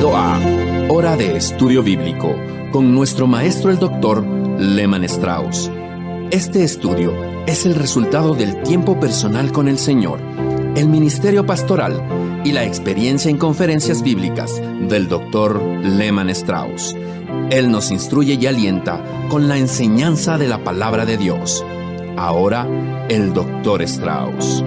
Bienvenido a Hora de Estudio Bíblico con nuestro maestro el Dr. Lehman Strauss. Este estudio es el resultado del tiempo personal con el Señor, el ministerio pastoral y la experiencia en conferencias bíblicas del Dr. Lehman Strauss. Él nos instruye y alienta con la enseñanza de la palabra de Dios. Ahora, el Dr. Strauss.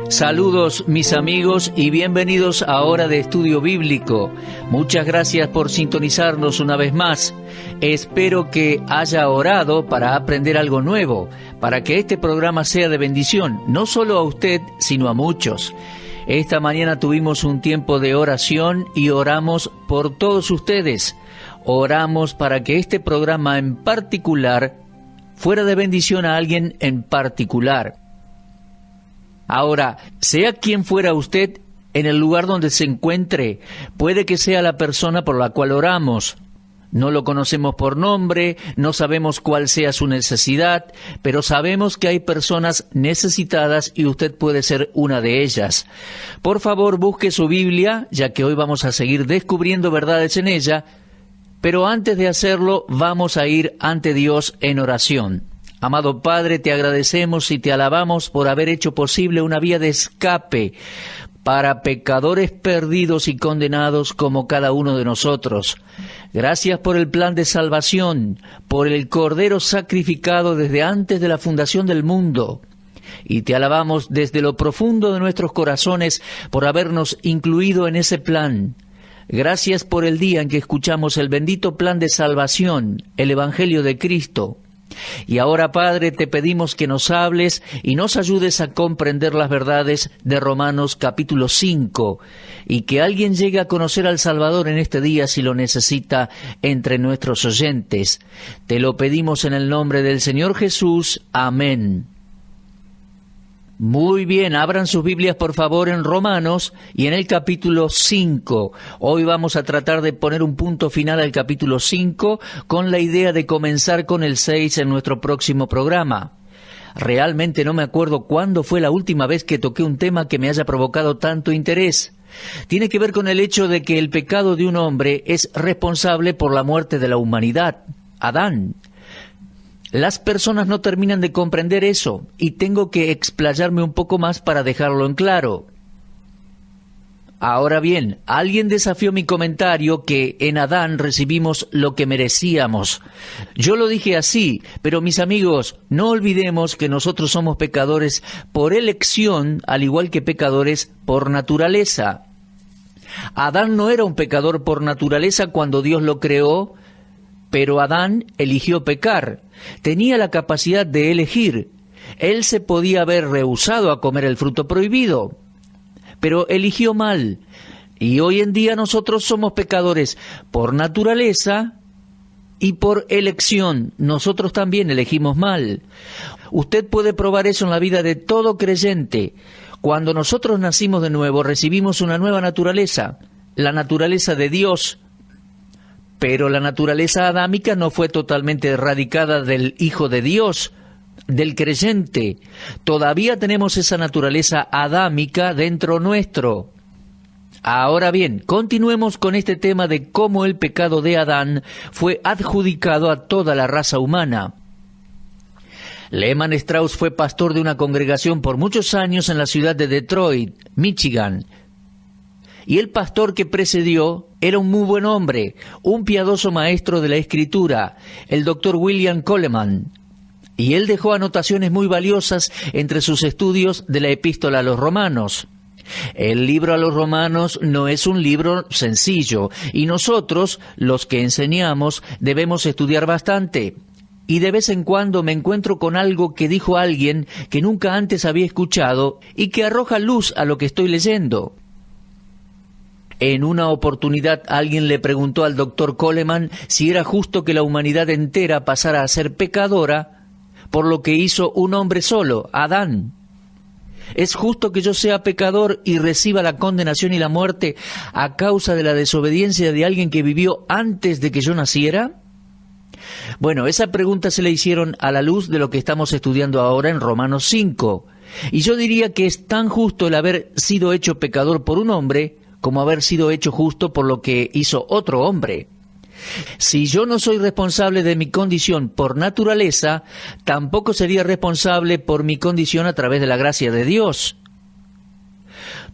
Saludos mis amigos y bienvenidos a Hora de Estudio Bíblico. Muchas gracias por sintonizarnos una vez más. Espero que haya orado para aprender algo nuevo, para que este programa sea de bendición, no solo a usted, sino a muchos. Esta mañana tuvimos un tiempo de oración y oramos por todos ustedes. Oramos para que este programa en particular fuera de bendición a alguien en particular. Ahora, sea quien fuera usted en el lugar donde se encuentre, puede que sea la persona por la cual oramos. No lo conocemos por nombre, no sabemos cuál sea su necesidad, pero sabemos que hay personas necesitadas y usted puede ser una de ellas. Por favor, busque su Biblia, ya que hoy vamos a seguir descubriendo verdades en ella, pero antes de hacerlo, vamos a ir ante Dios en oración. Amado Padre, te agradecemos y te alabamos por haber hecho posible una vía de escape para pecadores perdidos y condenados como cada uno de nosotros. Gracias por el plan de salvación, por el Cordero sacrificado desde antes de la fundación del mundo. Y te alabamos desde lo profundo de nuestros corazones por habernos incluido en ese plan. Gracias por el día en que escuchamos el bendito plan de salvación, el Evangelio de Cristo. Y ahora, Padre, te pedimos que nos hables y nos ayudes a comprender las verdades de Romanos capítulo 5, y que alguien llegue a conocer al Salvador en este día si lo necesita entre nuestros oyentes. Te lo pedimos en el nombre del Señor Jesús. Amén. Muy bien, abran sus Biblias por favor en Romanos y en el capítulo 5. Hoy vamos a tratar de poner un punto final al capítulo 5 con la idea de comenzar con el 6 en nuestro próximo programa. Realmente no me acuerdo cuándo fue la última vez que toqué un tema que me haya provocado tanto interés. Tiene que ver con el hecho de que el pecado de un hombre es responsable por la muerte de la humanidad, Adán. Las personas no terminan de comprender eso, y tengo que explayarme un poco más para dejarlo en claro. Ahora bien, alguien desafió mi comentario que en Adán recibimos lo que merecíamos. Yo lo dije así, pero mis amigos, no olvidemos que nosotros somos pecadores por elección, al igual que pecadores por naturaleza. Adán no era un pecador por naturaleza cuando Dios lo creó, pero Adán eligió pecar. Tenía la capacidad de elegir. Él se podía haber rehusado a comer el fruto prohibido, pero eligió mal. Y hoy en día nosotros somos pecadores por naturaleza y por elección. Nosotros también elegimos mal. Usted puede probar eso en la vida de todo creyente. Cuando nosotros nacimos de nuevo, recibimos una nueva naturaleza, la naturaleza de Dios. Pero la naturaleza adámica no fue totalmente erradicada del Hijo de Dios, del creyente. Todavía tenemos esa naturaleza adámica dentro nuestro. Ahora bien, continuemos con este tema de cómo el pecado de Adán fue adjudicado a toda la raza humana. Lehman Strauss fue pastor de una congregación por muchos años en la ciudad de Detroit, Michigan. Y el pastor que precedió era un muy buen hombre, un piadoso maestro de la Escritura, el Dr. William Coleman. Y él dejó anotaciones muy valiosas entre sus estudios de la Epístola a los Romanos. El libro a los Romanos no es un libro sencillo, y nosotros, los que enseñamos, debemos estudiar bastante. Y de vez en cuando me encuentro con algo que dijo alguien que nunca antes había escuchado y que arroja luz a lo que estoy leyendo. En una oportunidad alguien le preguntó al Dr. Coleman si era justo que la humanidad entera pasara a ser pecadora por lo que hizo un hombre solo, Adán. ¿Es justo que yo sea pecador y reciba la condenación y la muerte a causa de la desobediencia de alguien que vivió antes de que yo naciera? Bueno, esa pregunta se le hicieron a la luz de lo que estamos estudiando ahora en Romanos 5. Y yo diría que es tan justo el haber sido hecho pecador por un hombre como haber sido hecho justo por lo que hizo otro hombre. Si yo no soy responsable de mi condición por naturaleza, tampoco sería responsable por mi condición a través de la gracia de Dios.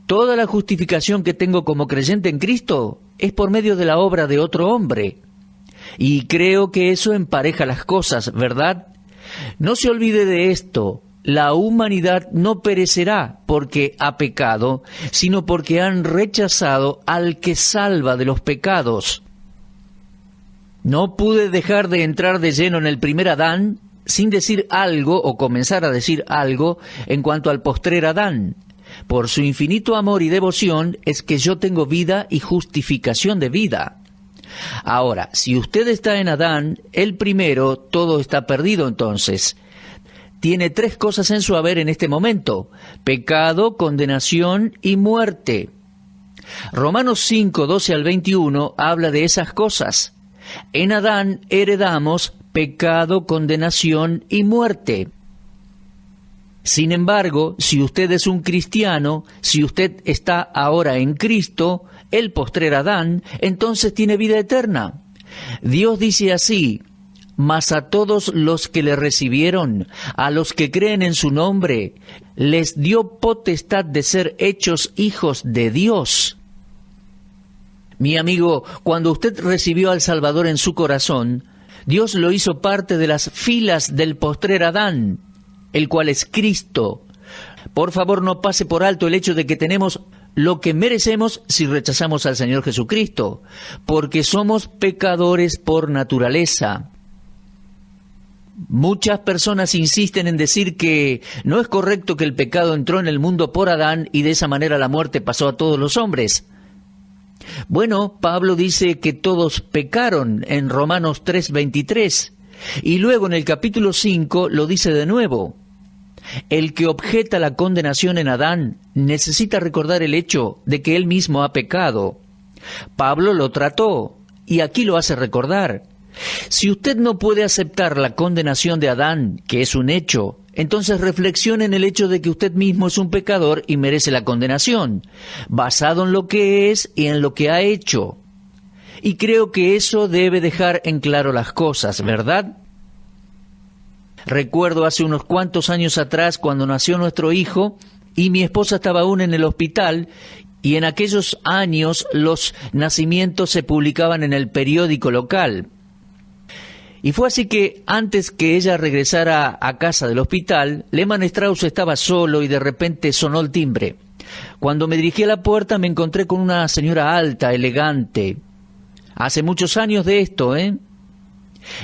Toda la justificación que tengo como creyente en Cristo es por medio de la obra de otro hombre. Y creo que eso empareja las cosas, ¿verdad? No se olvide de esto. La humanidad no perecerá porque ha pecado, sino porque han rechazado al que salva de los pecados. No pude dejar de entrar de lleno en el primer Adán sin decir algo o comenzar a decir algo en cuanto al postrer Adán. Por su infinito amor y devoción es que yo tengo vida y justificación de vida. Ahora, si usted está en Adán, el primero, todo está perdido entonces. Tiene 3 cosas en su haber en este momento: pecado, condenación y muerte. Romanos 5, 12 al 21 habla de esas cosas. En Adán heredamos pecado, condenación y muerte. Sin embargo, si usted es un cristiano, si usted está ahora en Cristo, el postrer Adán, entonces tiene vida eterna. Dios dice así: mas a todos los que le recibieron, a los que creen en su nombre, les dio potestad de ser hechos hijos de Dios. Mi amigo, cuando usted recibió al Salvador en su corazón, Dios lo hizo parte de las filas del postrer Adán, el cual es Cristo. Por favor, no pase por alto el hecho de que tenemos lo que merecemos si rechazamos al Señor Jesucristo, porque somos pecadores por naturaleza. Muchas personas insisten en decir que no es correcto que el pecado entró en el mundo por Adán y de esa manera la muerte pasó a todos los hombres. Bueno, Pablo dice que todos pecaron en Romanos 3:23, y luego en el capítulo 5 lo dice de nuevo. El que objeta la condenación en Adán necesita recordar el hecho de que él mismo ha pecado. Pablo lo trató, y aquí lo hace recordar. Si usted no puede aceptar la condenación de Adán, que es un hecho, entonces reflexione en el hecho de que usted mismo es un pecador y merece la condenación, basado en lo que es y en lo que ha hecho. Y creo que eso debe dejar en claro las cosas, ¿verdad? Recuerdo hace unos cuantos años atrás cuando nació nuestro hijo y mi esposa estaba aún en el hospital, y en aquellos años los nacimientos se publicaban en el periódico local. Y fue así que antes que ella regresara a casa del hospital, Lehmann Strauss estaba solo y de repente sonó el timbre. Cuando me dirigí a la puerta me encontré con una señora alta, elegante. Hace muchos años de esto, ¿eh?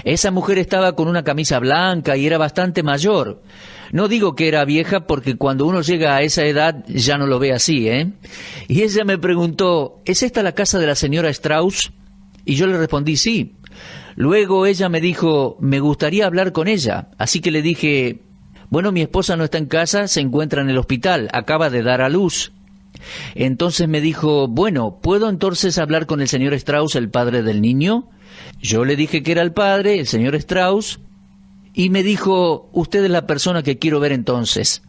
Esa mujer estaba con una camisa blanca y era bastante mayor. No digo que era vieja porque cuando uno llega a esa edad ya no lo ve así, ¿eh? Y ella me preguntó, ¿es esta la casa de la señora Strauss? Y yo le respondí sí. Luego ella me dijo, me gustaría hablar con ella. Así que le dije, bueno, mi esposa no está en casa, se encuentra en el hospital, acaba de dar a luz. Entonces me dijo, bueno, ¿puedo entonces hablar con el señor Strauss, el padre del niño? Yo le dije que era el padre, el señor Strauss, y me dijo, usted es la persona que quiero ver entonces.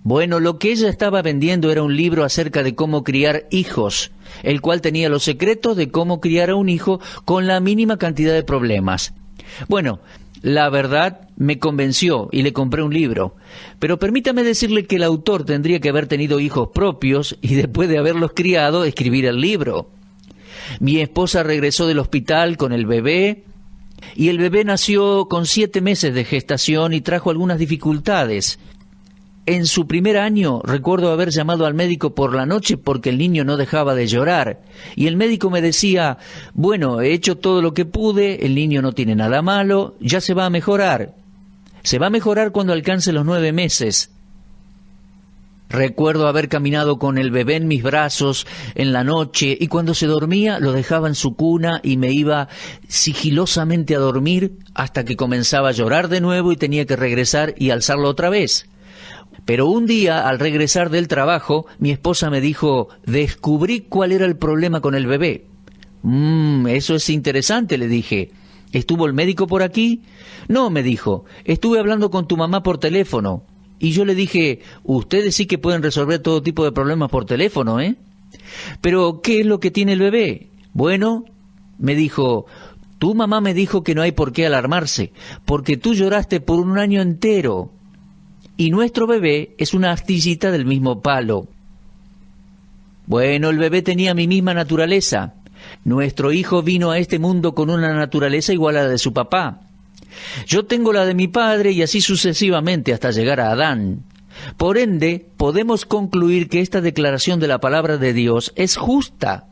Bueno, lo que ella estaba vendiendo era un libro acerca de cómo criar hijos, el cual tenía los secretos de cómo criar a un hijo con la mínima cantidad de problemas. Bueno, la verdad me convenció y le compré un libro, pero permítame decirle que el autor tendría que haber tenido hijos propios y después de haberlos criado, escribir el libro. Mi esposa regresó del hospital con el bebé, y el bebé nació con 7 meses de gestación y trajo algunas dificultades. En su primer año recuerdo haber llamado al médico por la noche porque el niño no dejaba de llorar. Y el médico me decía, bueno, he hecho todo lo que pude, el niño no tiene nada malo, ya se va a mejorar. Se va a mejorar cuando alcance los 9 meses. Recuerdo haber caminado con el bebé en mis brazos en la noche y cuando se dormía lo dejaba en su cuna y me iba sigilosamente a dormir hasta que comenzaba a llorar de nuevo y tenía que regresar y alzarlo otra vez. Pero un día, al regresar del trabajo, mi esposa me dijo, descubrí cuál era el problema con el bebé. Eso es interesante, le dije. ¿Estuvo el médico por aquí? No, me dijo, estuve hablando con tu mamá por teléfono. Y yo le dije, ustedes sí que pueden resolver todo tipo de problemas por teléfono, ¿eh? Pero, ¿qué es lo que tiene el bebé? Bueno, me dijo, tu mamá me dijo que no hay por qué alarmarse, porque tú lloraste por un año entero. Y nuestro bebé es una astillita del mismo palo. Bueno, el bebé tenía mi misma naturaleza. Nuestro hijo vino a este mundo con una naturaleza igual a la de su papá. Yo tengo la de mi padre y así sucesivamente hasta llegar a Adán. Por ende, podemos concluir que esta declaración de la palabra de Dios es justa.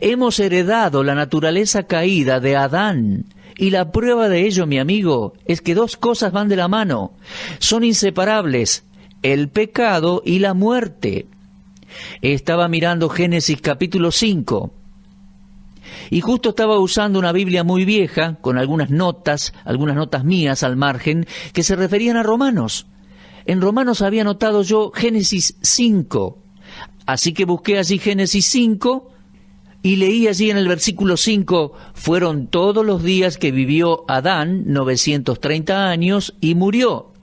Hemos heredado la naturaleza caída de Adán. Y la prueba de ello, mi amigo, es que dos cosas van de la mano. Son inseparables, el pecado y la muerte. Estaba mirando Génesis capítulo 5. Y justo estaba usando una Biblia muy vieja, con algunas notas mías al margen, que se referían a Romanos. En Romanos había notado yo Génesis 5. Así que busqué allí Génesis 5 y leí allí en el versículo 5, fueron todos los días que vivió Adán, 930 años, y murió.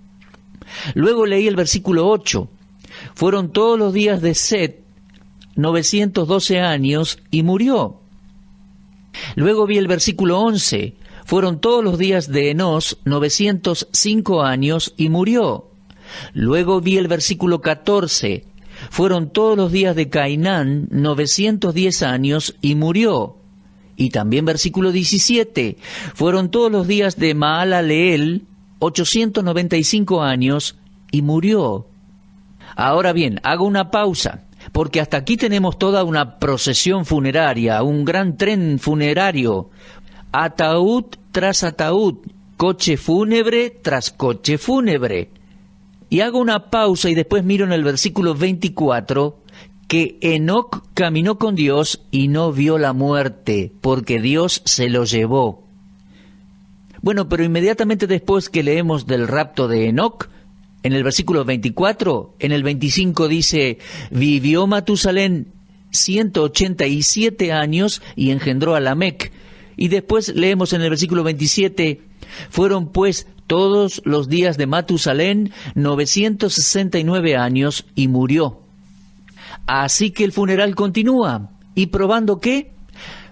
Luego leí el versículo 8, fueron todos los días de Set, 912 años, y murió. Luego vi el versículo 11, fueron todos los días de Enos, 905 años, y murió. Luego vi el versículo 14, fueron todos los días de Cainán, 910 años, y murió. Y también versículo 17, fueron todos los días de Maalaleel, 895 años, y murió. Ahora bien, hago una pausa, porque hasta aquí tenemos toda una procesión funeraria, un gran tren funerario, ataúd tras ataúd, coche fúnebre tras coche fúnebre. Y hago una pausa y después miro en el versículo 24 que Enoc caminó con Dios y no vio la muerte, porque Dios se lo llevó. Bueno, pero inmediatamente después que leemos del rapto de Enoc, en el versículo 24, en el 25 dice, vivió Matusalén 187 años y engendró a Lamec. Y después leemos en el versículo 27, fueron pues todos los días de Matusalén 969 años y murió. Así que el funeral continúa. ¿Y probando qué?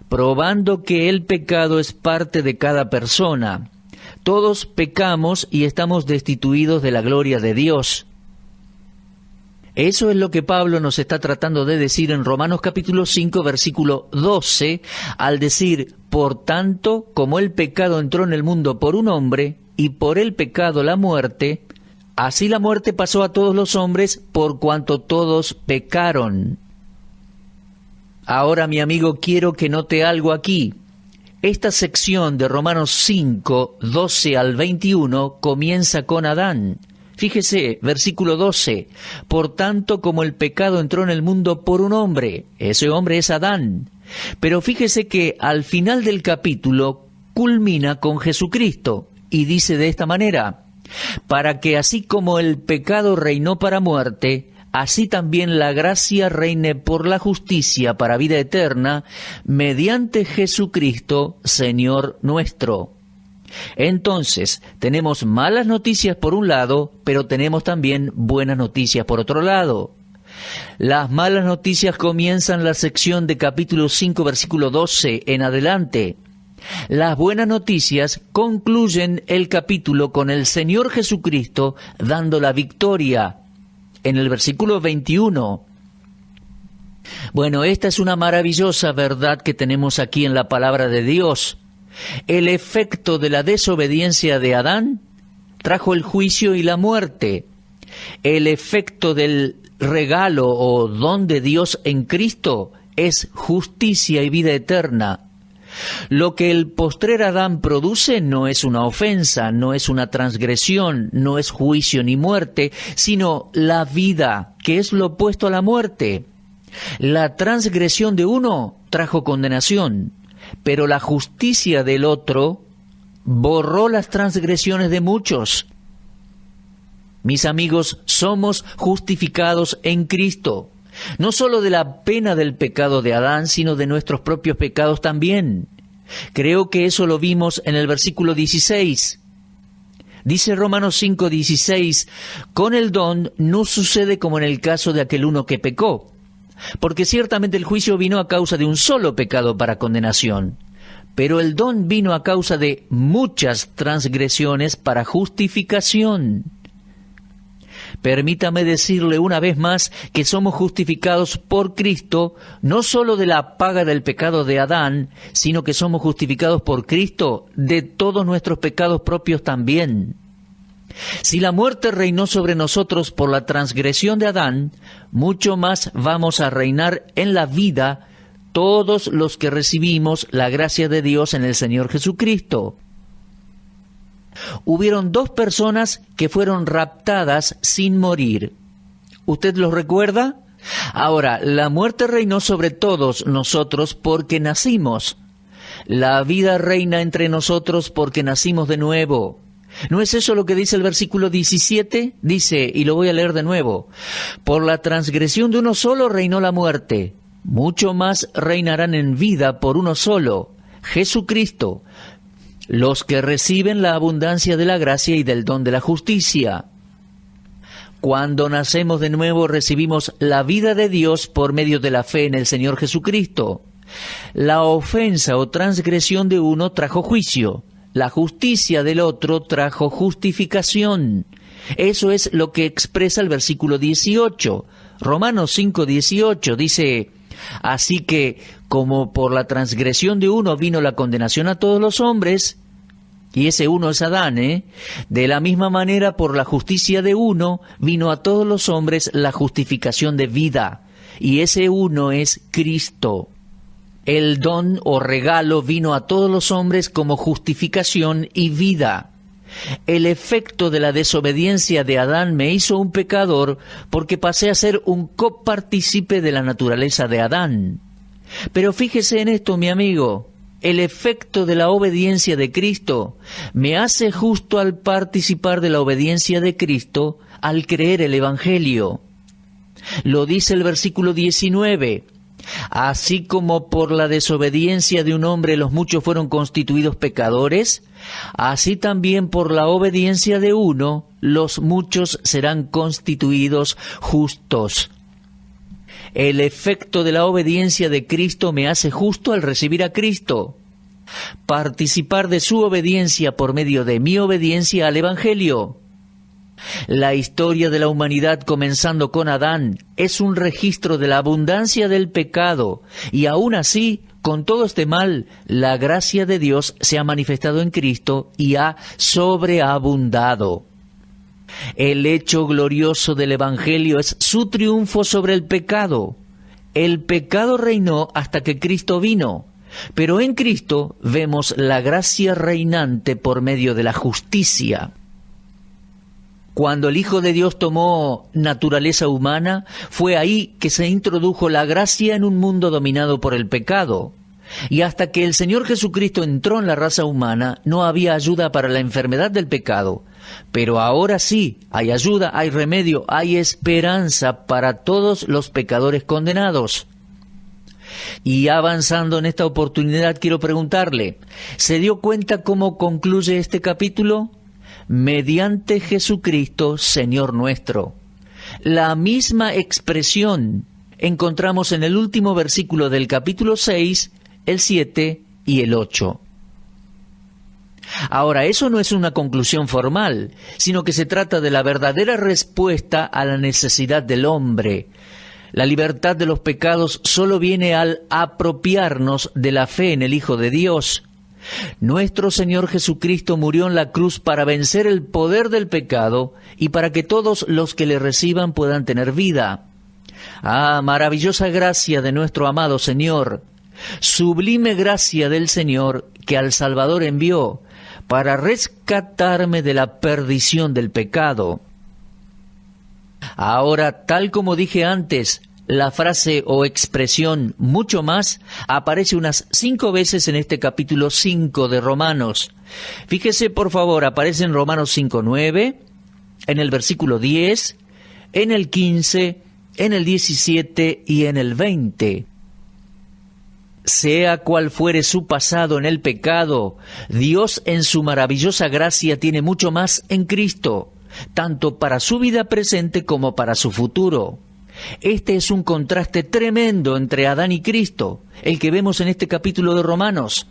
Probando que el pecado es parte de cada persona. Todos pecamos y estamos destituidos de la gloria de Dios. Eso es lo que Pablo nos está tratando de decir en Romanos capítulo 5, versículo 12, al decir, por tanto, como el pecado entró en el mundo por un hombre, y por el pecado la muerte, así la muerte pasó a todos los hombres, por cuanto todos pecaron. Ahora, mi amigo, quiero que note algo aquí. Esta sección de Romanos 5, 12 al 21, comienza con Adán. Fíjese, versículo 12, por tanto como el pecado entró en el mundo por un hombre, ese hombre es Adán. Pero fíjese que al final del capítulo culmina con Jesucristo y dice de esta manera, para que así como el pecado reinó para muerte, así también la gracia reine por la justicia para vida eterna, mediante Jesucristo, Señor nuestro. Entonces, tenemos malas noticias por un lado, pero tenemos también buenas noticias por otro lado. Las malas noticias comienzan la sección de capítulo 5, versículo 12 en adelante. Las buenas noticias concluyen el capítulo con el Señor Jesucristo dando la victoria en el versículo 21. Bueno, esta es una maravillosa verdad que tenemos aquí en la palabra de Dios. El efecto de la desobediencia de Adán trajo el juicio y la muerte. El efecto del regalo o don de Dios en Cristo es justicia y vida eterna. Lo que el postrer Adán produce no es una ofensa, no es una transgresión, no es juicio ni muerte, sino la vida, que es lo opuesto a la muerte. La transgresión de uno trajo condenación, pero la justicia del otro borró las transgresiones de muchos. Mis amigos, somos justificados en Cristo, no solo de la pena del pecado de Adán, sino de nuestros propios pecados también. Creo que eso lo vimos en el versículo 16. Dice Romanos 5:16, con el don no sucede como en el caso de aquel uno que pecó, porque ciertamente el juicio vino a causa de un solo pecado para condenación, pero el don vino a causa de muchas transgresiones para justificación. Permítame decirle una vez más que somos justificados por Cristo, no solo de la paga del pecado de Adán, sino que somos justificados por Cristo de todos nuestros pecados propios también. Si la muerte reinó sobre nosotros por la transgresión de Adán, mucho más vamos a reinar en la vida todos los que recibimos la gracia de Dios en el Señor Jesucristo. Hubieron 2 personas que fueron raptadas sin morir. ¿Usted los recuerda? Ahora, la muerte reinó sobre todos nosotros porque nacimos. La vida reina entre nosotros porque nacimos de nuevo. ¿No es eso lo que dice el versículo 17? Dice, y lo voy a leer de nuevo, por la transgresión de uno solo reinó la muerte, mucho más reinarán en vida por uno solo, Jesucristo, los que reciben la abundancia de la gracia y del don de la justicia. Cuando nacemos de nuevo recibimos la vida de Dios por medio de la fe en el Señor Jesucristo. La ofensa o transgresión de uno trajo juicio, la justicia del otro trajo justificación. Eso es lo que expresa el versículo 18. Romanos 5:18 dice, así que, como por la transgresión de uno vino la condenación a todos los hombres, y ese uno es Adán, de la misma manera por la justicia de uno vino a todos los hombres la justificación de vida, y ese uno es Cristo. El don o regalo vino a todos los hombres como justificación y vida. El efecto de la desobediencia de Adán me hizo un pecador porque pasé a ser un copartícipe de la naturaleza de Adán. Pero fíjese en esto, mi amigo, el efecto de la obediencia de Cristo me hace justo al participar de la obediencia de Cristo al creer el Evangelio. Lo dice el versículo 19. Así como por la desobediencia de un hombre los muchos fueron constituidos pecadores, así también por la obediencia de uno los muchos serán constituidos justos. El efecto de la obediencia de Cristo me hace justo al recibir a Cristo. Participar de su obediencia por medio de mi obediencia al Evangelio. La historia de la humanidad, comenzando con Adán, es un registro de la abundancia del pecado, y aún así, con todo este mal, la gracia de Dios se ha manifestado en Cristo y ha sobreabundado. El hecho glorioso del Evangelio es su triunfo sobre el pecado. El pecado reinó hasta que Cristo vino, pero en Cristo vemos la gracia reinante por medio de la justicia. Cuando el Hijo de Dios tomó naturaleza humana, fue ahí que se introdujo la gracia en un mundo dominado por el pecado. Y hasta que el Señor Jesucristo entró en la raza humana, no había ayuda para la enfermedad del pecado. Pero ahora sí, hay ayuda, hay remedio, hay esperanza para todos los pecadores condenados. Y avanzando en esta oportunidad, quiero preguntarle, ¿se dio cuenta cómo concluye este capítulo? Mediante Jesucristo, Señor nuestro. La misma expresión encontramos en el último versículo del capítulo 6, el 7 y el 8. Ahora, eso no es una conclusión formal, sino que se trata de la verdadera respuesta a la necesidad del hombre. La libertad de los pecados solo viene al apropiarnos de la fe en el Hijo de Dios. Nuestro Señor Jesucristo murió en la cruz para vencer el poder del pecado y para que todos los que le reciban puedan tener vida. Ah, maravillosa gracia de nuestro amado Señor, sublime gracia del Señor que al Salvador envió para rescatarme de la perdición del pecado. Ahora, tal como dije antes, la frase o expresión mucho más aparece unas 5 veces en este capítulo 5 de Romanos. Fíjese, por favor, aparece en Romanos 5:9, en el versículo 10, en el 15, en el 17 y en el 20. Sea cual fuere su pasado en el pecado, Dios en su maravillosa gracia tiene mucho más en Cristo, tanto para su vida presente como para su futuro. Este es un contraste tremendo entre Adán y Cristo, el que vemos en este capítulo de Romanos.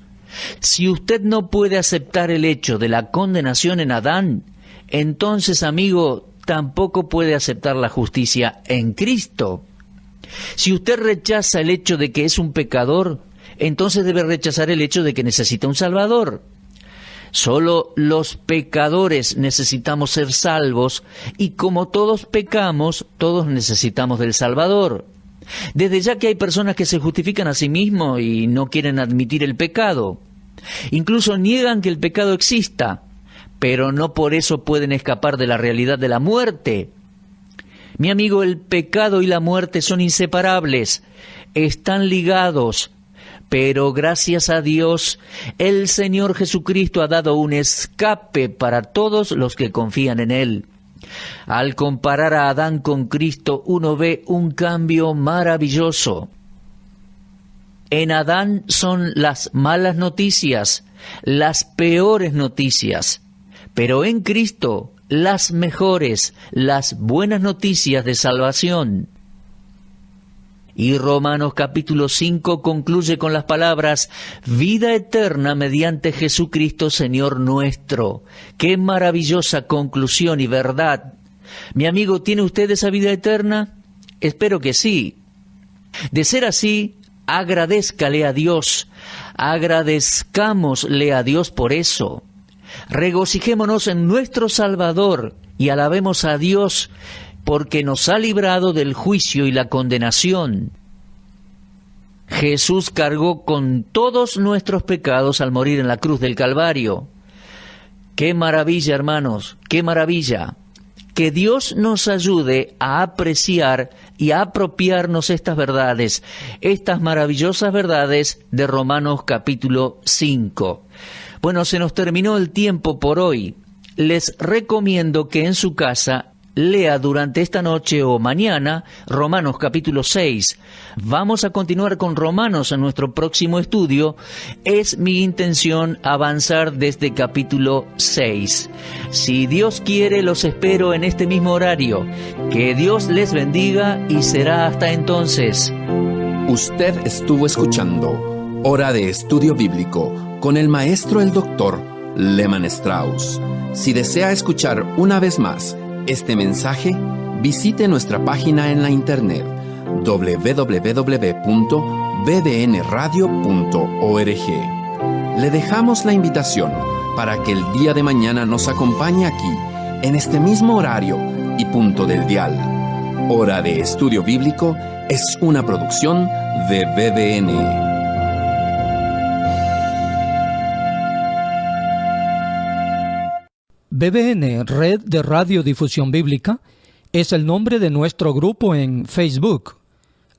Si usted no puede aceptar el hecho de la condenación en Adán, entonces, amigo, tampoco puede aceptar la justicia en Cristo. Si usted rechaza el hecho de que es un pecador, entonces debe rechazar el hecho de que necesita un Salvador. Solo los pecadores necesitamos ser salvos, y como todos pecamos, todos necesitamos del Salvador. Desde ya que hay personas que se justifican a sí mismos y no quieren admitir el pecado. Incluso niegan que el pecado exista, pero no por eso pueden escapar de la realidad de la muerte. Mi amigo, el pecado y la muerte son inseparables, están ligados, pero gracias a Dios, el Señor Jesucristo ha dado un escape para todos los que confían en Él. Al comparar a Adán con Cristo, uno ve un cambio maravilloso. En Adán son las malas noticias, las peores noticias, pero en Cristo las mejores, las buenas noticias de salvación. Y Romanos capítulo 5 concluye con las palabras: vida eterna mediante Jesucristo Señor nuestro. ¡Qué maravillosa conclusión y verdad! Mi amigo, ¿tiene usted esa vida eterna? Espero que sí. De ser así, agradézcale a Dios, agradezcámosle a Dios por eso. Regocijémonos en nuestro Salvador y alabemos a Dios porque nos ha librado del juicio y la condenación. Jesús cargó con todos nuestros pecados al morir en la cruz del Calvario. ¡Qué maravilla, hermanos! ¡Qué maravilla! Que Dios nos ayude a apreciar y a apropiarnos estas verdades, estas maravillosas verdades de Romanos capítulo 5. Bueno, se nos terminó el tiempo por hoy. Les recomiendo que en su casa lea durante esta noche o mañana Romanos capítulo 6. Vamos a continuar con Romanos en nuestro próximo estudio. Es mi intención avanzar desde capítulo 6. Si Dios quiere, los espero en este mismo horario. Que Dios les bendiga y será hasta entonces. Usted estuvo escuchando Hora de Estudio Bíblico con el maestro el doctor Lehman Strauss. Si desea escuchar una vez más este mensaje, visite nuestra página en la internet www.bbnradio.org. Le dejamos la invitación para que el día de mañana nos acompañe aquí, en este mismo horario y punto del dial. Hora de Estudio Bíblico es una producción de BBN. BBN, Red de Radiodifusión Bíblica, es el nombre de nuestro grupo en Facebook.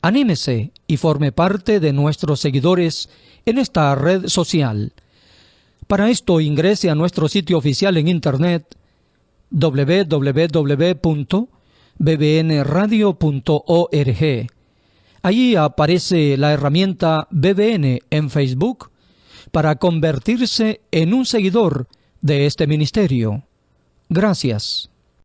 Anímese y forme parte de nuestros seguidores en esta red social. Para esto ingrese a nuestro sitio oficial en internet www.bbnradio.org. Allí aparece la herramienta BBN en Facebook para convertirse en un seguidor de este ministerio. Gracias.